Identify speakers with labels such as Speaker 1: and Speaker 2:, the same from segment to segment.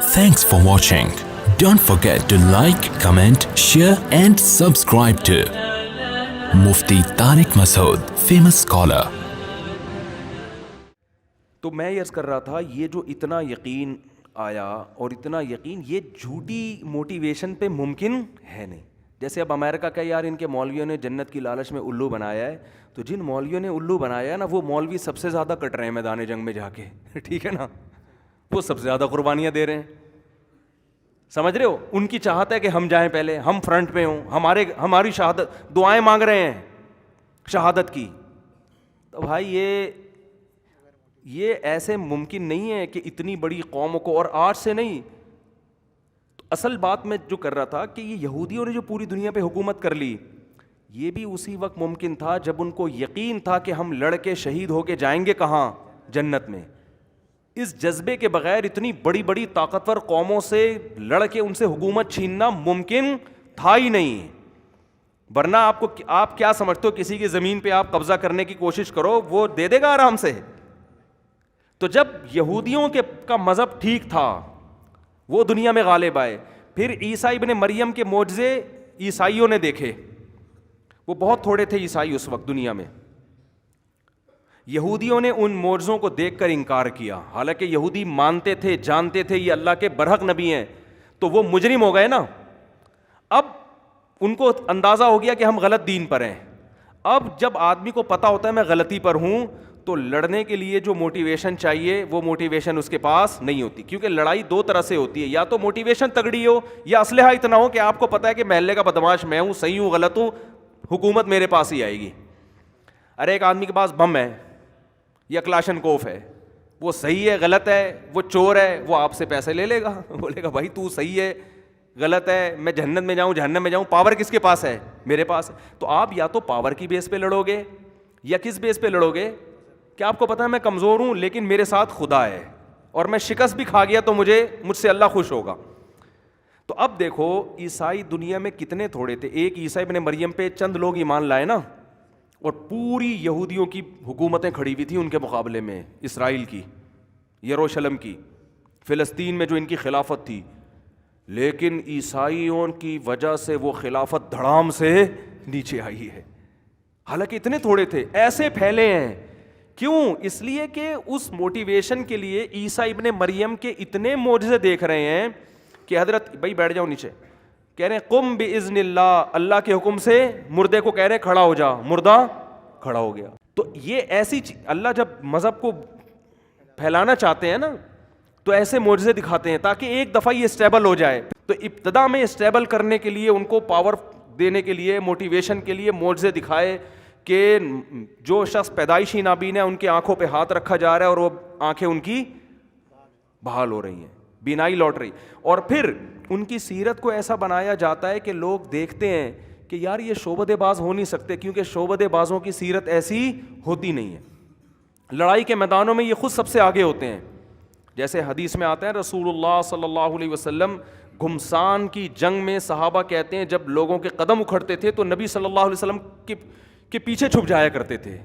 Speaker 1: Thanks for watching. Don't forget to like, comment, share and subscribe to Mufti Tariq Masood, famous scholar.
Speaker 2: تو میں یہ عرض کر رہا تھا یہ جو اتنا یقین آیا اور اتنا یقین یہ جھوٹی موٹیویشن پہ ممکن ہے نہیں. جیسے اب امریکہ کا یار ان کے مولویوں نے جنت کی لالچ میں الو بنایا ہے, تو جن مولویوں نے الو بنایا ہے نا وہ مولوی سب سے زیادہ کٹ رہے ہیں میدان جنگ میں جا کے, ٹھیک ہے نا, وہ سب سے زیادہ قربانیاں دے رہے ہیں. سمجھ رہے ہو, ان کی چاہت ہے کہ ہم جائیں پہلے, ہم فرنٹ پہ ہوں, ہماری شہادت, دعائیں مانگ رہے ہیں شہادت کی. تو بھائی یہ ایسے ممکن نہیں ہے کہ اتنی بڑی قوم کو, اور آج سے نہیں. اصل بات میں جو کر رہا تھا کہ یہ یہودیوں نے جو پوری دنیا پہ حکومت کر لی, یہ بھی اسی وقت ممکن تھا جب ان کو یقین تھا کہ ہم لڑ کے شہید ہو کے جائیں گے کہاں, جنت میں. اس جذبے کے بغیر اتنی بڑی بڑی طاقتور قوموں سے لڑ کے ان سے حکومت چھیننا ممکن تھا ہی نہیں. ورنہ آپ کیا سمجھتے ہو, کسی کی زمین پہ آپ قبضہ کرنے کی کوشش کرو وہ دے دے گا آرام سے. تو جب یہودیوں کا مذہب ٹھیک تھا, وہ دنیا میں غالب آئے, پھر عیسیٰ ابن مریم کے معجزے عیسائیوں نے دیکھے. وہ بہت تھوڑے تھے عیسائی اس وقت دنیا میں. یہودیوں نے ان معجزوں کو دیکھ کر انکار کیا, حالانکہ یہودی مانتے تھے, جانتے تھے یہ اللہ کے برحق نبی ہیں. تو وہ مجرم ہو گئے نا. اب ان کو اندازہ ہو گیا کہ ہم غلط دین پر ہیں. اب جب آدمی کو پتہ ہوتا ہے میں غلطی پر ہوں, تو لڑنے کے لیے جو موٹیویشن چاہیے وہ موٹیویشن اس کے پاس نہیں ہوتی. کیونکہ لڑائی دو طرح سے ہوتی ہے, یا تو موٹیویشن تگڑی ہو یا اسلحہ اتنا ہو کہ آپ کو پتہ ہے کہ محلے کا بدماش میں ہوں, صحیح ہوں غلط ہوں, حکومت میرے پاس ہی آئے گی. ارے ایک آدمی کے پاس بم ہے یا کلاشن کوف ہے, وہ صحیح ہے غلط ہے, وہ چور ہے, وہ آپ سے پیسے لے لے گا, بولے گا بھائی تو صحیح ہے غلط ہے, میں جہنم میں جاؤں جہنم میں جاؤں, پاور کس کے پاس ہے, میرے پاس ہے. تو آپ یا تو پاور کی بیس پہ لڑو گے یا کس بیس پہ لڑو گے کہ آپ کو پتا ہے میں کمزور ہوں لیکن میرے ساتھ خدا ہے, اور میں شکست بھی کھا گیا تو مجھ سے اللہ خوش ہوگا. تو اب دیکھو عیسائی دنیا میں کتنے تھوڑے تھے. ایک عیسیٰ ابن مریم پہ چند لوگ ایمان لائے نا, اور پوری یہودیوں کی حکومتیں کھڑی ہوئی تھیں ان کے مقابلے میں, اسرائیل کی, یروشلم کی, فلسطین میں جو ان کی خلافت تھی. لیکن عیسائیوں کی وجہ سے وہ خلافت دھڑام سے نیچے آئی ہے, حالانکہ اتنے تھوڑے تھے, ایسے پھیلے ہیں. کیوں؟ اس لیے کہ اس موٹیویشن کے لیے عیسیٰ ابن مریم کے اتنے معجزے دیکھ رہے ہیں کہ حضرت بھائی بیٹھ جاؤ نیچے, کہہ رہے ہیں قم باذن اللہ, اللہ کے حکم سے مردے کو کہہ رہے ہیں کھڑا ہو جا, مردہ کھڑا ہو گیا. تو یہ ایسی اللہ جب مذہب کو پھیلانا چاہتے ہیں نا تو ایسے معجزے دکھاتے ہیں تاکہ ایک دفعہ یہ اسٹیبل ہو جائے. تو ابتدا میں اسٹیبل کرنے کے لیے, ان کو پاور دینے کے لیے, موٹیویشن کے لیے معجزے دکھائے کہ جو شخص پیدائشی نابین ہے ان کی آنکھوں پہ ہاتھ رکھا جا رہا ہے اور وہ آنکھیں ان کی بحال ہو رہی ہیں, بینائی لوٹ رہی. اور پھر ان کی سیرت کو ایسا بنایا جاتا ہے کہ لوگ دیکھتے ہیں کہ یار یہ شعبدے باز ہو نہیں سکتے, کیونکہ شعبدے بازوں کی سیرت ایسی ہوتی نہیں ہے. لڑائی کے میدانوں میں یہ خود سب سے آگے ہوتے ہیں. جیسے حدیث میں آتا ہے رسول اللہ صلی اللہ علیہ وسلم گھمسان کی جنگ میں صحابہ کہتے ہیں جب لوگوں کے قدم اکھڑتے تھے تو نبی صلی اللہ علیہ وسلم کے پیچھے چھپ جایا کرتے تھے.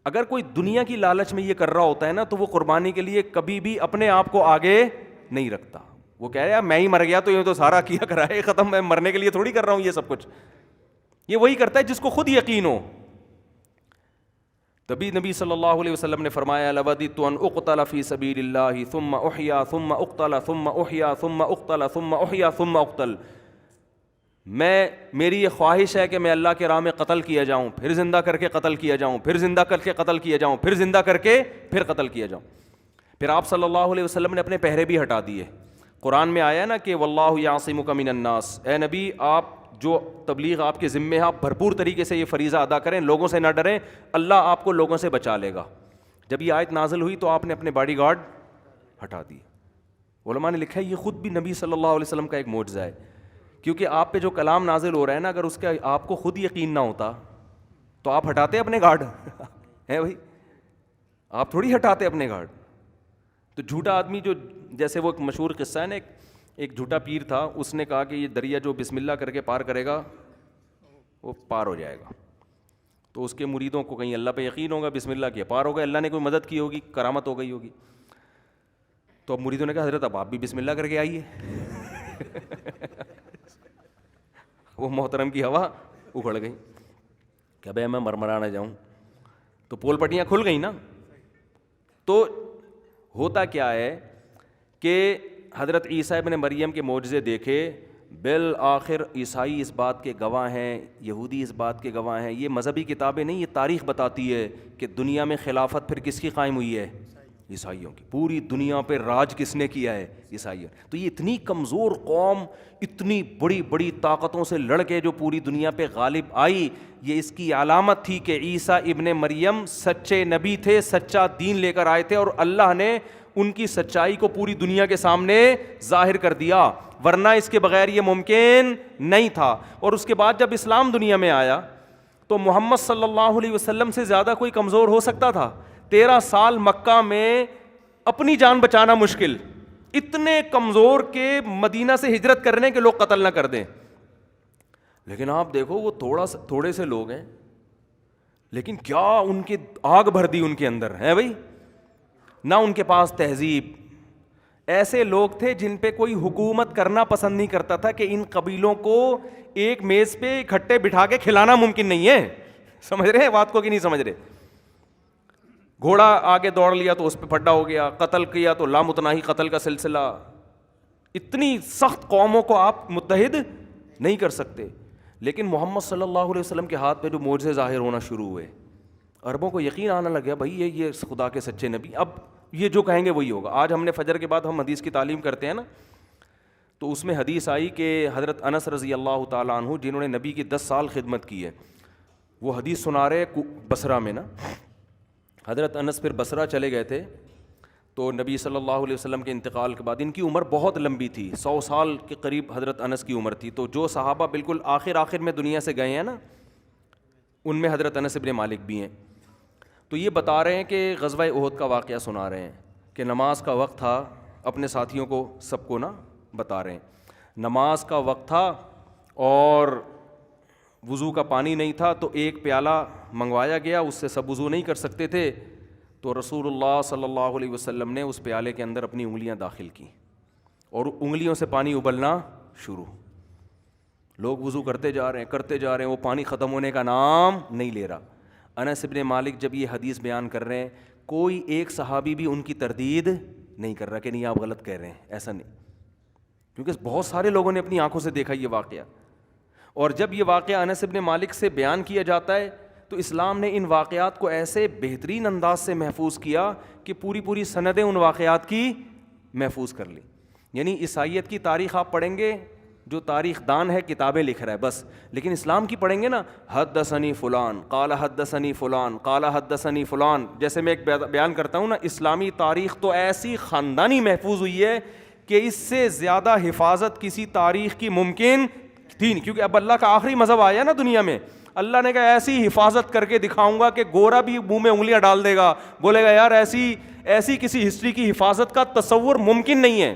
Speaker 2: اگر کوئی دنیا کی لالچ میں یہ کر رہا ہوتا ہے نا تو وہ قربانی کے لیے کبھی بھی اپنے آپ کو آگے نہیں رکھتا. وہ کہہ رہا ہے میں ہی مر گیا تو یہ تو سارا کیا کرا ہے ختم, میں مرنے کے لیے تھوڑی کر رہا ہوں یہ سب کچھ. یہ وہی کرتا ہے جس کو خود یقین ہو. تبھی نبی صلی اللہ علیہ وسلم نے فرمایا لوددت ان اقتل فی سبیل اللہ ثم احیا ثم اقتل ثم احیا ثم اقتل ثم احیا ثم اقتل. میری یہ خواہش ہے کہ میں اللہ کے راہ میں قتل کیا جاؤں, پھر زندہ کر کے قتل کیا جاؤں, پھر زندہ کر کے قتل کیا جاؤں, پھر زندہ کر کے پھر قتل کیا جاؤں. پھر آپ صلی اللہ علیہ وسلم نے اپنے پہرے بھی ہٹا دیے. قرآن میں آیا نا کہ واللہ یعصمک من الناس, اے نبی آپ جو تبلیغ آپ کے ذمے ہے آپ بھرپور طریقے سے یہ فریضہ ادا کریں, لوگوں سے نہ ڈریں, اللہ آپ کو لوگوں سے بچا لے گا. جب یہ آیت نازل ہوئی تو آپ نے اپنے باڈی گارڈ ہٹا دیے. علماء نے لکھا ہے یہ خود بھی نبی صلی اللہ علیہ وسلم کا ایک معجزہ ہے, کیونکہ آپ پہ جو کلام نازل ہو رہا ہے نا اگر اس کا آپ کو خود یقین نہ ہوتا تو آپ ہٹاتے اپنے گارڈ ہیں بھائی, آپ تھوڑی ہٹاتے اپنے گارڈ. تو جھوٹا آدمی جو, جیسے وہ ایک مشہور قصہ ہے نا, ایک جھوٹا پیر تھا, اس نے کہا کہ یہ دریا جو بسم اللہ کر کے پار کرے گا وہ پار ہو جائے گا. تو اس کے مریدوں کو کہیں اللہ پہ یقین ہوگا, بسم اللہ کیا پار ہو گئے, اللہ نے کوئی مدد کی ہوگی, کرامت ہو گئی ہوگی. تو اب مریدوں نے کہا حضرت اب آپ بھی بسم اللہ کر کے آئیے. وہ محترم کی ہوا اکھڑ گئی کہ بھائی میں مرمرا نہ جاؤں, تو پول پٹیاں کھل گئیں نا. تو ہوتا کیا ہے کہ حضرت عیسیٰ ابن مریم کے معجزے دیکھے, بالآخر عیسائی اس بات کے گواہ ہیں, یہودی اس بات کے گواہ ہیں. یہ مذہبی کتابیں نہیں, یہ تاریخ بتاتی ہے کہ دنیا میں خلافت پھر کس کی قائم ہوئی ہے, عیسائیوں کی. پوری دنیا پہ راج کس نے کیا ہے, عیسائیوں. تو یہ اتنی کمزور قوم اتنی بڑی بڑی طاقتوں سے لڑ کے جو پوری دنیا پہ غالب آئی, یہ اس کی علامت تھی کہ عیسیٰ ابن مریم سچے نبی تھے, سچا دین لے کر آئے تھے, اور اللہ نے ان کی سچائی کو پوری دنیا کے سامنے ظاہر کر دیا, ورنہ اس کے بغیر یہ ممکن نہیں تھا. اور اس کے بعد جب اسلام دنیا میں آیا تو محمد صلی اللہ علیہ وسلم سے زیادہ کوئی کمزور ہو سکتا تھا؟ 13 سال مکہ میں اپنی جان بچانا مشکل, اتنے کمزور کہ مدینہ سے ہجرت کرنے کے لوگ قتل نہ کر دیں. لیکن آپ دیکھو وہ تھوڑے سے لوگ ہیں, لیکن کیا ان کی آگ بھر دی ان کے اندر ہے بھائی. نہ ان کے پاس تہذیب, ایسے لوگ تھے جن پہ کوئی حکومت کرنا پسند نہیں کرتا تھا کہ ان قبیلوں کو ایک میز پہ اکٹھے بٹھا کے کھلانا ممکن نہیں ہے. سمجھ رہے ہیں بات کو کہ نہیں سمجھ رہے؟ گھوڑا آگے دوڑ لیا تو اس پہ پھڈا ہو گیا, قتل کیا تو لامتناہی قتل کا سلسلہ. اتنی سخت قوموں کو آپ متحد نہیں کر سکتے. لیکن محمد صلی اللہ علیہ وسلم کے ہاتھ پہ جو معجزے ظاہر ہونا شروع ہوئے, عربوں کو یقین آنے لگ گیا بھائی یہ خدا کے سچے نبی, اب یہ جو کہیں گے وہی ہوگا. آج ہم نے فجر کے بعد ہم حدیث کی تعلیم کرتے ہیں نا, تو اس میں حدیث آئی کہ حضرت انس رضی اللہ تعالیٰ عنہ جنہوں نے نبی کی 10 سال خدمت کی ہے, وہ حدیث سنا رہے بصرہ میں نا. حضرت انس پھر بصرہ چلے گئے تھے, تو نبی صلی اللہ علیہ وسلم کے انتقال کے بعد ان کی عمر بہت لمبی تھی, 100 سال کے قریب حضرت انس کی عمر تھی. تو جو صحابہ بالکل آخر میں دنیا سے گئے ہیں نا, ان میں حضرت انس ابن مالک بھی ہیں. تو یہ بتا رہے ہیں کہ غزوہ احد کا واقعہ سنا رہے ہیں کہ نماز کا وقت تھا, اپنے ساتھیوں کو سب کو نا بتا رہے ہیں, نماز کا وقت تھا اور وضو کا پانی نہیں تھا, تو ایک پیالہ منگوایا گیا, اس سے سب وضو نہیں کر سکتے تھے. تو رسول اللہ صلی اللہ علیہ وسلم نے اس پیالے کے اندر اپنی انگلیاں داخل کی اور انگلیوں سے پانی ابلنا شروع. لوگ وضو کرتے جا رہے ہیں, وہ پانی ختم ہونے کا نام نہیں لے رہا. انس ابن مالک جب یہ حدیث بیان کر رہے ہیں, کوئی ایک صحابی بھی ان کی تردید نہیں کر رہا کہ نہیں آپ غلط کہہ رہے ہیں, ایسا نہیں, کیونکہ بہت سارے لوگوں نے اپنی آنکھوں سے دیکھا یہ واقعہ. اور جب یہ واقعہ انس ابن مالک سے بیان کیا جاتا ہے تو اسلام نے ان واقعات کو ایسے بہترین انداز سے محفوظ کیا کہ پوری سندیں ان واقعات کی محفوظ کر لی. یعنی عیسائیت کی تاریخ آپ پڑھیں گے, جو تاریخ دان ہے کتابیں لکھ رہا ہے بس, لیکن اسلام کی پڑھیں گے نا, حدثنی فلان قال حدثنی فلان قال حدثنی فلان. جیسے میں ایک بیان کرتا ہوں نا, اسلامی تاریخ تو ایسی خاندانی محفوظ ہوئی ہے کہ اس سے زیادہ حفاظت کسی تاریخ کی ممکن تھی نہیں, کیونکہ اب اللہ کا آخری مذہب آیا نا دنیا میں. اللہ نے کہا ایسی حفاظت کر کے دکھاؤں گا کہ گورا بھی منہ میں انگلیاں ڈال دے گا, بولے گا یار ایسی کسی ہسٹری کی حفاظت کا تصور ممکن نہیں ہے.